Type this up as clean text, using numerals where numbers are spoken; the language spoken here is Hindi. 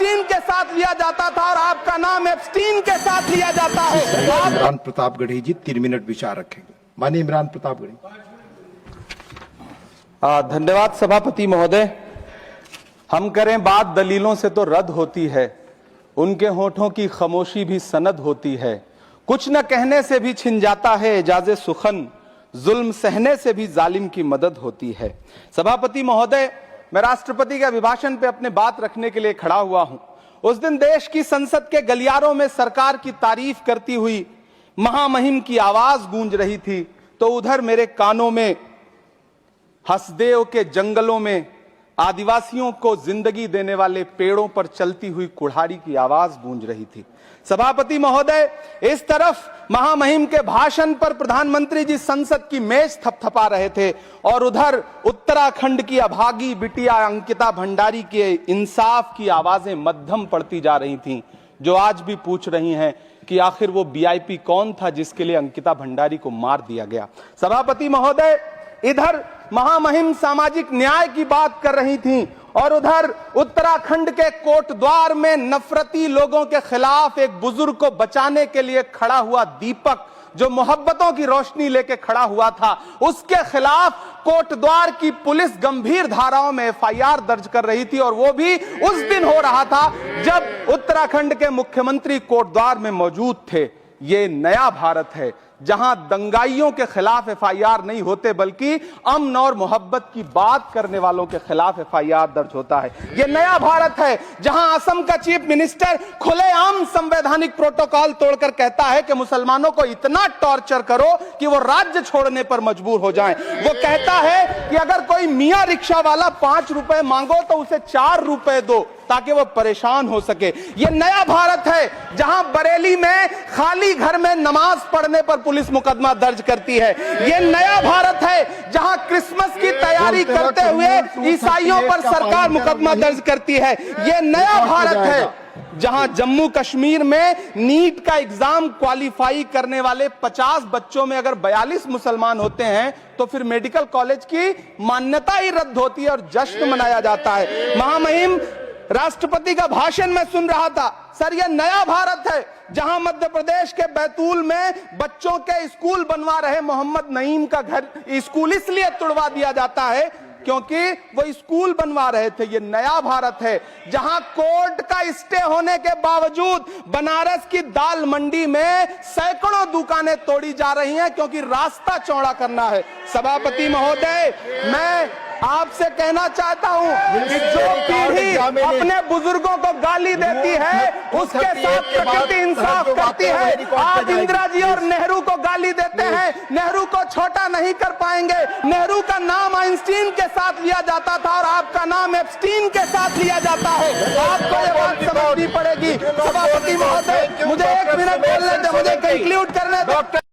आइंस्टीन के साथ लिया जाता था और आपका नाम एप्स्टीन के साथ लिया जाता है। इमरान प्रतापगढ़ी जी 3 मिनट विचार रखेंगे। माननीय इमरान प्रतापगढ़ी। धन्यवाद सभापति महोदय। हम करें बात दलीलों से तो रद्द होती है, उनके होठों की खामोशी भी सनद होती है। कुछ न कहने से भी छिन जाता है एजाज़े सुखन, जुल्म सहने से भी जालिम की मदद होती है। सभापति महोदय, मैं राष्ट्रपति के अभिभाषण पे अपने बात रखने के लिए खड़ा हुआ हूं। उस दिन देश की संसद के गलियारों में सरकार की तारीफ करती हुई महामहिम की आवाज गूंज रही थी, तो उधर मेरे कानों में हसदेव के जंगलों में आदिवासियों को जिंदगी देने वाले पेड़ों पर चलती हुई कुल्हाड़ी की आवाज गूंज रही थी। सभापति महोदय, इस तरफ महामहिम के भाषण पर प्रधानमंत्री जी संसद की मेज थपथपा रहे थे और उधर उत्तराखंड की अभागी बिटिया अंकिता भंडारी के इंसाफ की आवाजें मध्यम पड़ती जा रही थीं, जो आज भी पूछ रही हैं कि आखिर वो वीआईपी कौन था जिसके लिए अंकिता भंडारी को मार दिया गया। सभापति महोदय, इधर महामहिम सामाजिक न्याय की बात कर रही थीं और उधर उत्तराखंड के कोटद्वार में नफरती लोगों के खिलाफ एक बुजुर्ग को बचाने के लिए खड़ा हुआ दीपक, जो मोहब्बतों की रोशनी लेके खड़ा हुआ था, उसके खिलाफ कोटद्वार की पुलिस गंभीर धाराओं में एफआईआर दर्ज कर रही थी और वो भी उस दिन हो रहा था जब उत्तराखंड के मुख्यमंत्री कोटद्वार में मौजूद थे। ये नया भारत है जहां दंगाइयों के खिलाफ एफआईआर नहीं होते बल्कि अमन और मोहब्बत की बात करने वालों के खिलाफ एफआईआर दर्ज होता है। यह नया भारत है जहां असम का चीफ मिनिस्टर खुलेआम संवैधानिक प्रोटोकॉल तोड़कर कहता है कि मुसलमानों को इतना टॉर्चर करो कि वो राज्य छोड़ने पर मजबूर हो जाएं। वो कहता है कि अगर कोई मियां रिक्शा वाला 5 रुपए मांगो तो उसे 4 रुपए दो ताकि वो परेशान हो सके। ये नया भारत है जहां बरेली में खाली घर में नमाज पढ़ने पर पुलिस मुकदमा दर्ज करती है। ये नया भारत है जहां क्रिसमस की तैयारी करते हुए ईसाइयों पर सरकार मुकदमा दर्ज करती है। ये नया भारत है जहां जम्मू कश्मीर में नीट का एग्जाम क्वालिफाई करने वाले 50 बच्चों में अगर 42 मुसलमान होते हैं तो फिर मेडिकल कॉलेज की मान्यता ही रद्द होती है और जश्न मनाया जाता है। महामहिम, राष्ट्रपति का भाषण में सुन रहा था। सर, यह नया भारत है जहां मध्य प्रदेश के बैतूल में बच्चों के स्कूल बनवा रहे मोहम्मद नईम का घर स्कूल इसलिए तुड़वा दिया जाता है क्योंकि वो स्कूल बनवा रहे थे। ये नया भारत है जहां कोर्ट का स्टे होने के बावजूद बनारस की दाल मंडी में सैकड़ों दुकानें तोड़ी जा रही हैं क्योंकि रास्ता चौड़ा करना है। सभापति महोदय, मैं आपसे कहना चाहता हूं कि जो पीढ़ी अपने बुजुर्गों को गाली देती है उसके साथ प्रकृति इंसाफ करती है। आज इंदिरा जी और नेहरू को गाली देते हैं, नेहरू को छोटा नहीं कर पाएंगे। नेहरू का नाम आइंस्टीन के साथ लिया जाता था और आपका नाम एप्स्टीन के साथ लिया जाता है। आपको ये बात समझनी पड़ेगी। सभापति महोदय, मुझे 1 मिनट बोलने दे, मुझे कंक्लूड करने दे।